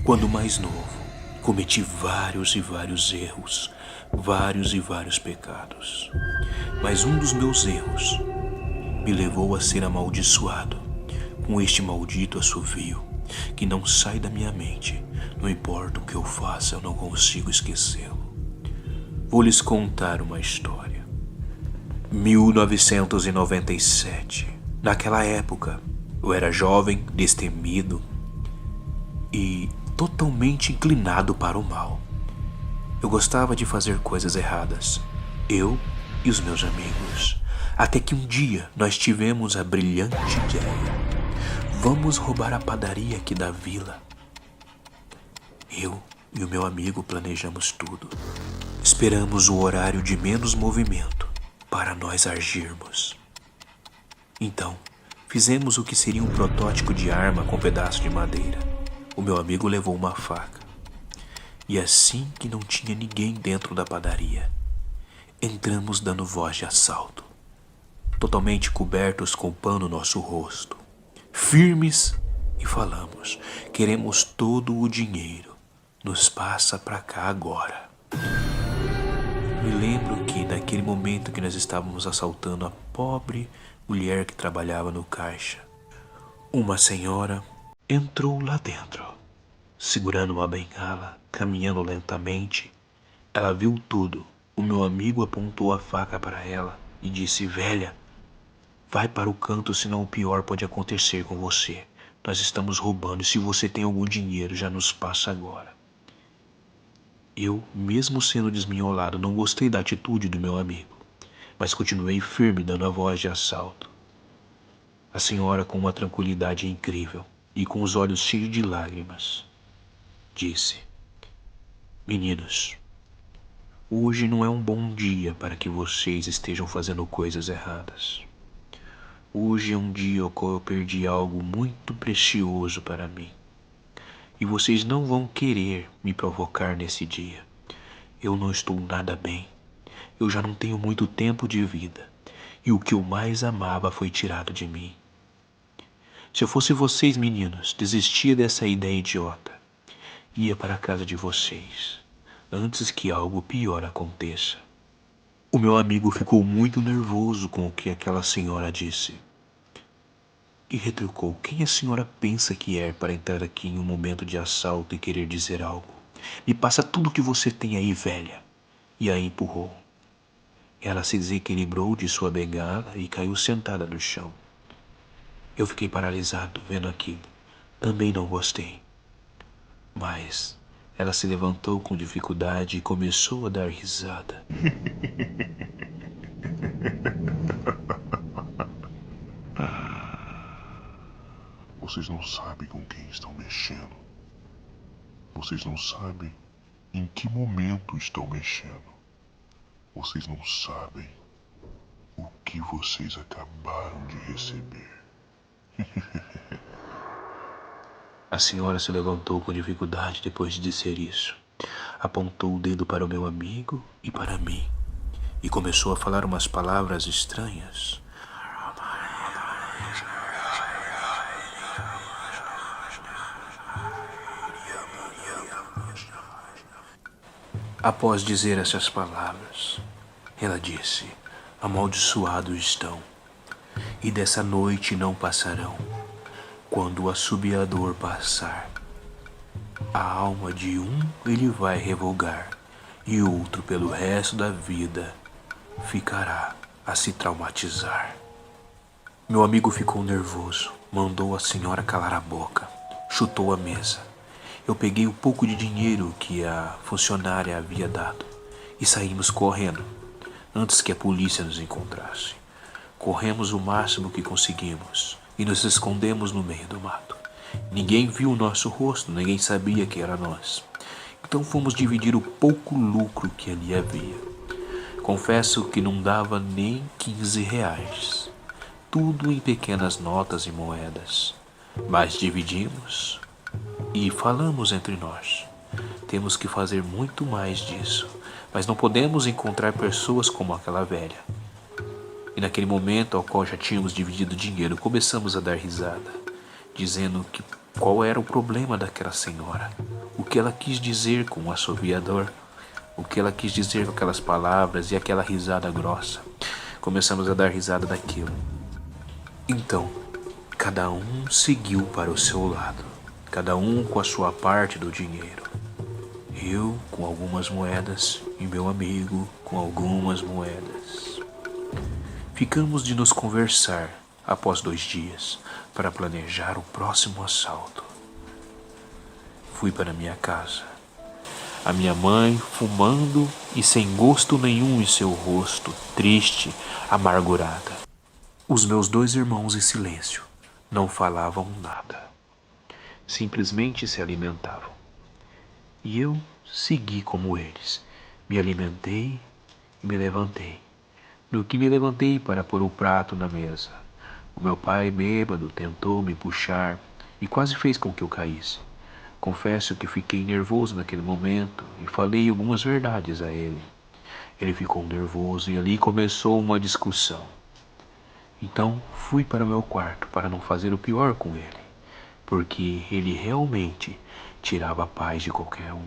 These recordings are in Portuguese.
Quando mais novo, cometi vários e vários erros, vários e vários pecados. Mas um dos meus erros me levou a ser amaldiçoado com este maldito assovio que não sai da minha mente. Não importa o que eu faça, eu não consigo esquecê-lo. Vou lhes contar uma história. 1997. Naquela época, eu era jovem, destemido e totalmente inclinado para o mal. Eu gostava de fazer coisas erradas, eu e os meus amigos. Até que um dia nós tivemos a brilhante ideia. Vamos roubar a padaria aqui da vila. Eu e o meu amigo planejamos tudo. Esperamos o horário de menos movimento para nós agirmos. Então, fizemos o que seria um protótipo de arma com pedaço de madeira. O meu amigo levou uma faca. E assim que não tinha ninguém dentro da padaria, entramos dando voz de assalto. Totalmente cobertos com pano no nosso rosto. Firmes e falamos: queremos todo o dinheiro. Nos passa pra cá agora. Me lembro que naquele momento que nós estávamos assaltando a pobre mulher que trabalhava no caixa, uma senhora entrou lá dentro, segurando uma bengala, caminhando lentamente. Ela viu tudo. O meu amigo apontou a faca para ela e disse: velha, vai para o canto, senão o pior pode acontecer com você. Nós estamos roubando e se você tem algum dinheiro, já nos passa agora. Eu, mesmo sendo desmiolado, não gostei da atitude do meu amigo, mas continuei firme dando a voz de assalto. A senhora, com uma tranquilidade incrível e com os olhos cheios de lágrimas, disse: meninos, hoje não é um bom dia para que vocês estejam fazendo coisas erradas. Hoje é um dia ao qual eu perdi algo muito precioso para mim. E vocês não vão querer me provocar nesse dia. Eu não estou nada bem. Eu já não tenho muito tempo de vida. E o que eu mais amava foi tirado de mim. Se eu fosse vocês, meninos, desistia dessa ideia idiota. Ia para a casa de vocês, antes que algo pior aconteça. O meu amigo ficou muito nervoso com o que aquela senhora disse. E retrucou: quem a senhora pensa que é para entrar aqui em um momento de assalto e querer dizer algo? Me passa tudo o que você tem aí, velha. E a empurrou. Ela se desequilibrou de sua bengala e caiu sentada no chão. Eu fiquei paralisado vendo aquilo. Também não gostei. Mas ela se levantou com dificuldade e começou a dar risada. Vocês não sabem com quem estão mexendo. Vocês não sabem em que momento estão mexendo. Vocês não sabem o que vocês acabaram de receber. A senhora se levantou com dificuldade depois de dizer isso. Apontou o dedo para o meu amigo e para mim. E começou a falar umas palavras estranhas. Após dizer essas palavras, ela disse: amaldiçoados estão, e dessa noite não passarão. Quando o assobiador passar, a alma de um ele vai revogar, e outro pelo resto da vida ficará a se traumatizar. Meu amigo ficou nervoso, mandou a senhora calar a boca, chutou a mesa. Eu peguei o pouco de dinheiro que a funcionária havia dado e saímos correndo, antes que a polícia nos encontrasse. Corremos o máximo que conseguimos e nos escondemos no meio do mato. Ninguém viu o nosso rosto, ninguém sabia que era nós. Então fomos dividir o pouco lucro que ali havia. Confesso que não dava nem 15 reais. Tudo em pequenas notas e moedas. Mas dividimos e falamos entre nós. Temos que fazer muito mais disso, mas não podemos encontrar pessoas como aquela velha. E naquele momento ao qual já tínhamos dividido o dinheiro, começamos a dar risada, dizendo que qual era o problema daquela senhora. o que ela quis dizer com o assoviador, o que ela quis dizer com aquelas palavras e aquela risada grossa. Começamos a dar risada daquilo. Então, cada um seguiu para o seu lado, cada um com a sua parte do dinheiro. Eu com algumas moedas e meu amigo com algumas moedas. Ficamos de nos conversar após 2 dias para planejar o próximo assalto. Fui para minha casa. A minha mãe fumando e sem gosto nenhum em seu rosto, triste, amargurada. Os meus 2 irmãos em silêncio, não falavam nada. Simplesmente se alimentavam. E eu segui como eles. Me alimentei e me levantei. No que me levantei para pôr o prato na mesa, o meu pai, bêbado, tentou me puxar e quase fez com que eu caísse. Confesso que fiquei nervoso naquele momento e falei algumas verdades a ele. Ele ficou nervoso e ali começou uma discussão. Então fui para o meu quarto para não fazer o pior com ele, porque ele realmente tirava a paz de qualquer um.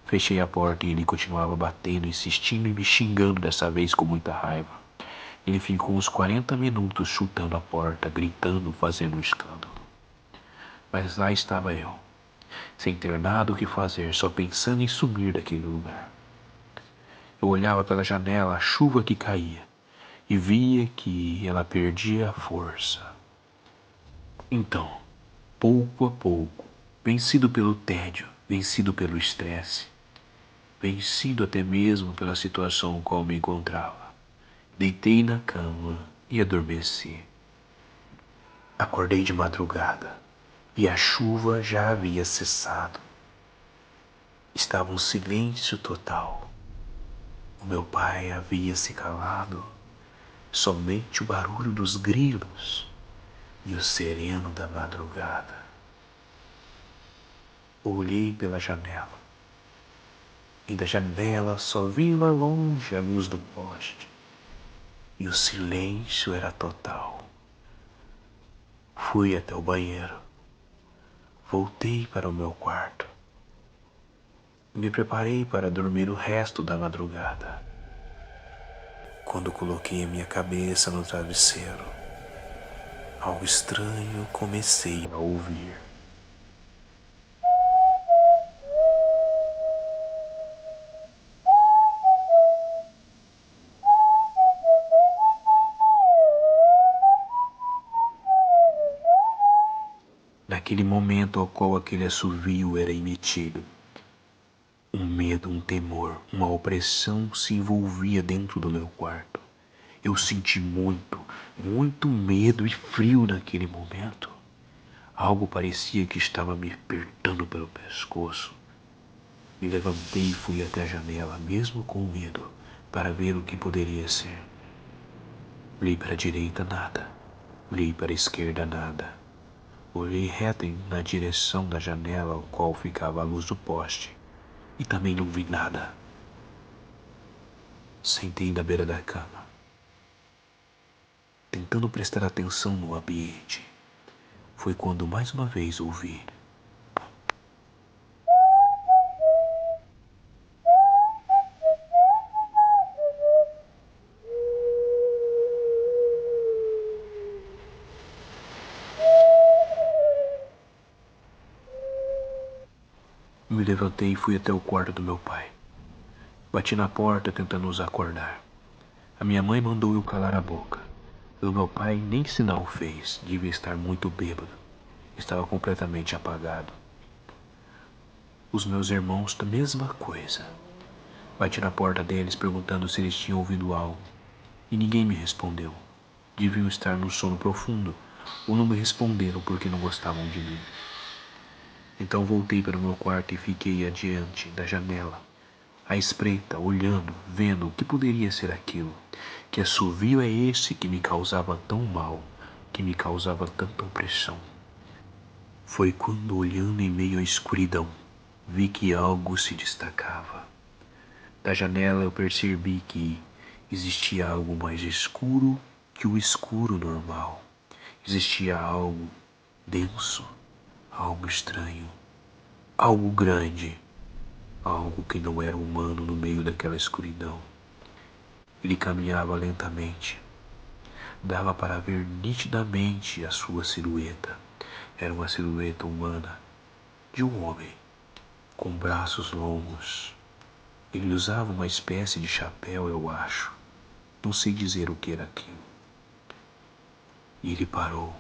Fechei a porta e ele continuava batendo, insistindo e me xingando, dessa vez com muita raiva. Ele ficou uns 40 minutos chutando a porta, gritando, fazendo um escândalo. Mas lá estava eu, sem ter nada o que fazer, só pensando em sumir daquele lugar. Eu olhava pela janela a chuva que caía e via que ela perdia a força. Então, pouco a pouco, vencido pelo tédio, vencido pelo estresse, vencido até mesmo pela situação em qual me encontrava, deitei na cama e adormeci. Acordei de madrugada e a chuva já havia cessado. Estava um silêncio total. O meu pai havia se calado, somente o barulho dos grilos e o sereno da madrugada. Olhei pela janela e da janela só vi lá longe a luz do poste e o silêncio era total. Fui até o banheiro, voltei para o meu quarto. Me preparei para dormir o resto da madrugada. Quando coloquei a minha cabeça no travesseiro, algo estranho comecei a ouvir. Naquele momento ao qual aquele assovio era emitido, um medo, um temor, uma opressão se envolvia dentro do meu quarto. Eu senti muito, muito medo e frio naquele momento. Algo parecia que estava me apertando pelo pescoço. Me levantei e fui até a janela, mesmo com medo, para ver o que poderia ser. Olhei para a direita, nada. Olhei para a esquerda, nada. Olhei reto na direção da janela ao qual ficava a luz do poste e também não vi nada. Sentei na beira da cama, tentando prestar atenção no ambiente. Foi quando mais uma vez ouvi. Me levantei e fui até o quarto do meu pai. Bati na porta tentando os acordar. A minha mãe mandou eu calar a boca. O meu pai nem sinal fez, devia estar muito bêbado. Estava completamente apagado. Os meus irmãos, a mesma coisa. Bati na porta deles perguntando se eles tinham ouvido algo. E ninguém me respondeu. Deviam estar num sono profundo, ou não me responderam porque não gostavam de mim. Então voltei para o meu quarto e fiquei adiante da janela, à espreita, olhando, vendo o que poderia ser aquilo. Que assovio é esse que me causava tão mal, que me causava tanta opressão? Foi quando, olhando em meio à escuridão, vi que algo se destacava. Da janela eu percebi que existia algo mais escuro que o escuro normal. Existia algo denso, algo estranho. algo grande, algo que não era humano no meio daquela escuridão. Ele caminhava lentamente. Dava para ver nitidamente a sua silhueta. Era uma silhueta humana, de um homem, com braços longos. Ele usava uma espécie de chapéu, eu acho. Não sei dizer o que era aquilo. E ele parou,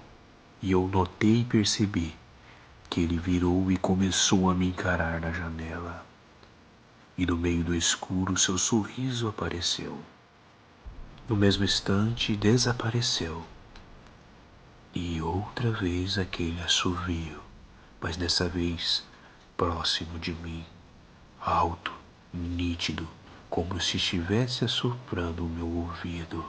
e eu notei e percebi que ele virou e começou a me encarar na janela. E no meio do escuro seu sorriso apareceu. No mesmo instante desapareceu. E outra vez aquele assovio, mas dessa vez próximo de mim, alto, nítido, como se estivesse assoprando o meu ouvido.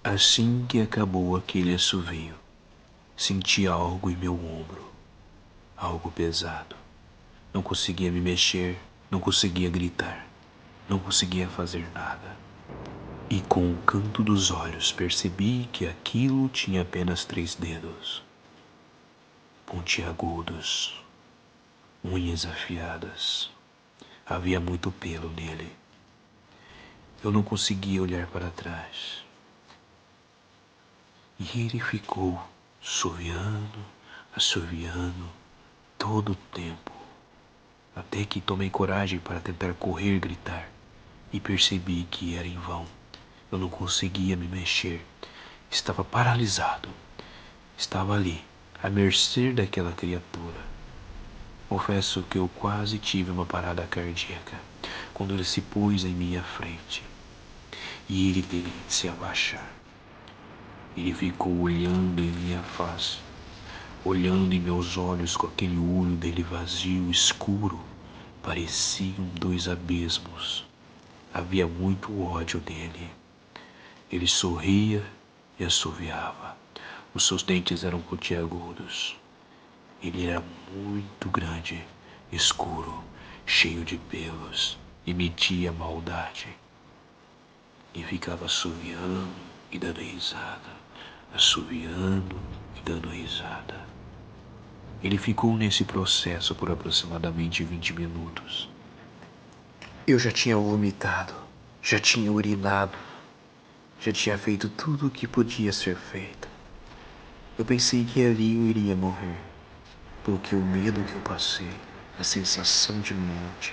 Assim que acabou aquele assovio, senti algo em meu ombro, algo pesado. Não conseguia me mexer, não conseguia gritar, não conseguia fazer nada. E com o canto dos olhos percebi que aquilo tinha apenas 3 dedos, pontiagudos, unhas afiadas. Havia muito pelo nele. Eu não conseguia olhar para trás. E ele ficou assoviando todo o tempo, até que tomei coragem para tentar correr e gritar, e percebi que era em vão. Eu não conseguia me mexer, estava paralisado, estava ali, à mercê daquela criatura. Confesso que eu quase tive uma parada cardíaca quando ele se pôs em minha frente, e ele teve que se abaixar. Ele ficou olhando em minha face, olhando em meus olhos com aquele olho dele vazio, escuro. Pareciam 2 abismos. Havia muito ódio nele. Ele sorria e assoviava. Os seus dentes eram pontiagudos. Ele era muito grande, escuro, cheio de pelos, e metia maldade. E ficava assoviando e dando risada, assoviando e dando risada. Ele ficou nesse processo por aproximadamente 20 minutos. Eu já tinha vomitado, já tinha urinado, já tinha feito tudo o que podia ser feito. Eu pensei que ali eu iria morrer, porque o medo que eu passei, a sensação de morte,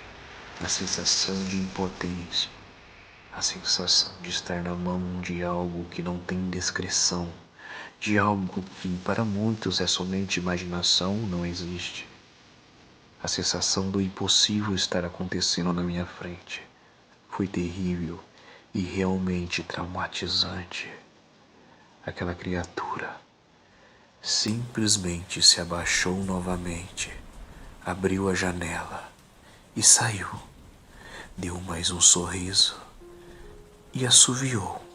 a sensação de impotência, a sensação de estar na mão de algo que não tem descrição, de algo que para muitos é somente imaginação, não existe. A sensação do impossível estar acontecendo na minha frente foi terrível e realmente traumatizante. Aquela criatura simplesmente se abaixou novamente, abriu a janela e saiu. Deu mais um sorriso e assoviou.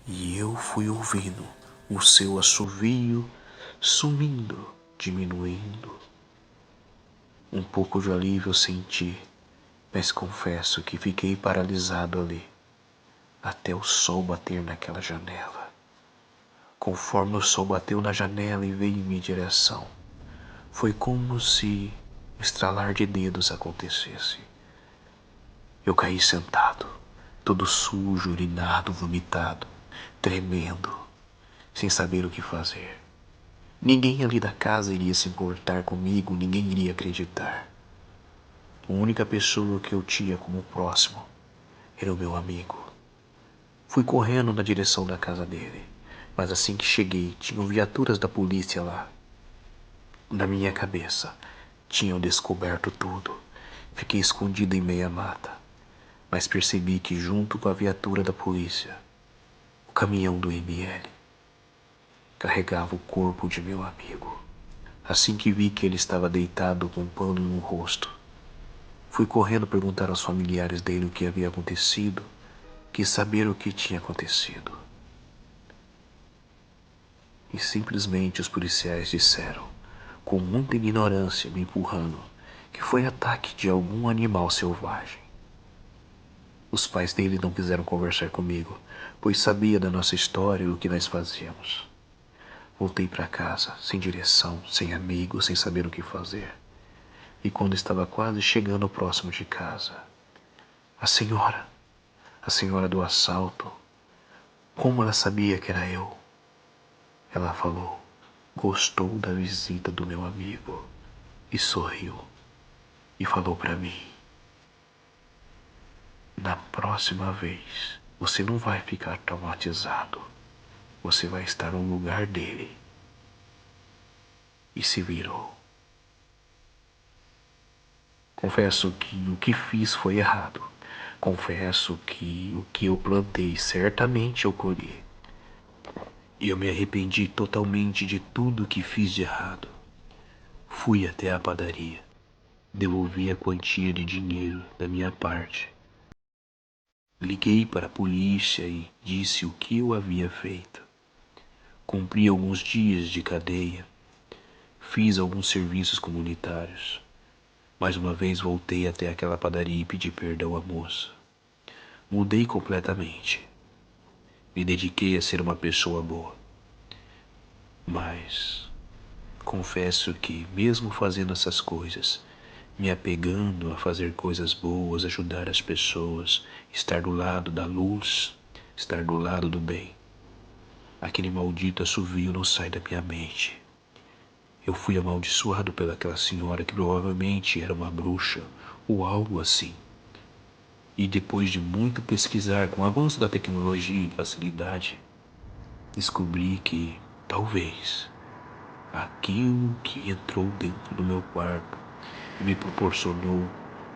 E eu fui ouvindo o seu assovio sumindo, diminuindo. Um pouco de alívio eu senti, mas confesso que fiquei paralisado ali, até o sol bater naquela janela. Conforme o sol bateu na janela e veio em minha direção, foi como se um estralar de dedos acontecesse. Eu caí sentado, todo sujo, urinado, vomitado, tremendo, sem saber o que fazer. Ninguém ali da casa iria se importar comigo, ninguém iria acreditar. A única pessoa que eu tinha como próximo era o meu amigo. Fui correndo na direção da casa dele, mas assim que cheguei, tinham viaturas da polícia lá. Na minha cabeça, tinham descoberto tudo. Fiquei escondido em meia mata, mas percebi que junto com a viatura da polícia, o caminhão do ML carregava o corpo de meu amigo. Assim que vi que ele estava deitado com um pano no rosto, fui correndo perguntar aos familiares dele o que havia acontecido, quis saber o que tinha acontecido. e simplesmente os policiais disseram, com muita ignorância me empurrando, que foi ataque de algum animal selvagem. Os pais dele não quiseram conversar comigo, pois sabia da nossa história e o que nós fazíamos. Voltei para casa, sem direção, sem amigos, sem saber o que fazer. E quando estava quase chegando próximo de casa, a senhora do assalto, como ela sabia que era eu? Ela falou, gostou da visita do meu amigo e sorriu e falou para mim, na próxima vez você não vai ficar traumatizado, você vai estar no lugar dele. E se virou. Confesso que o que fiz foi errado. Confesso que o que eu plantei certamente eu colhi. E eu me arrependi totalmente de tudo que fiz de errado. Fui até a padaria. Devolvi a quantia de dinheiro da minha parte. Liguei para a polícia e disse o que eu havia feito. Cumpri alguns dias de cadeia. Fiz alguns serviços comunitários. Mais uma vez voltei até aquela padaria e pedi perdão à moça. Mudei completamente. Me dediquei a ser uma pessoa boa. Mas confesso que, mesmo fazendo essas coisas, me apegando a fazer coisas boas, ajudar as pessoas, estar do lado da luz, estar do lado do bem, aquele maldito assovio não sai da minha mente. Eu fui amaldiçoado pelaquela senhora que provavelmente era uma bruxa ou algo assim. E depois de muito pesquisar com o avanço da tecnologia e facilidade, descobri que, talvez, aquilo que entrou dentro do meu quarto e me proporcionou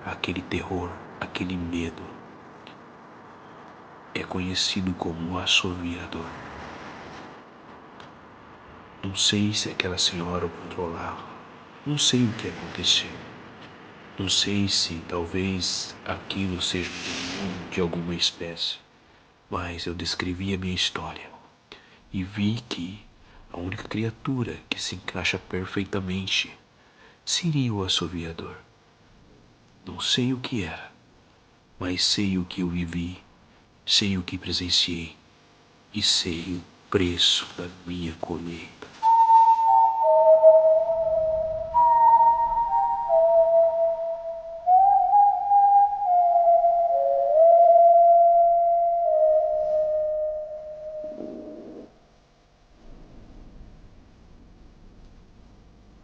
aquele terror, aquele medo, é conhecido como um assoviador. Não sei se aquela senhora o controlava, não sei o que aconteceu. Não sei se talvez aquilo seja um demônio de alguma espécie, mas eu descrevi a minha história e vi que a única criatura que se encaixa perfeitamente seria o assoviador. Não sei o que era, mas sei o que eu vivi, sei o que presenciei e sei o preço da minha colheita.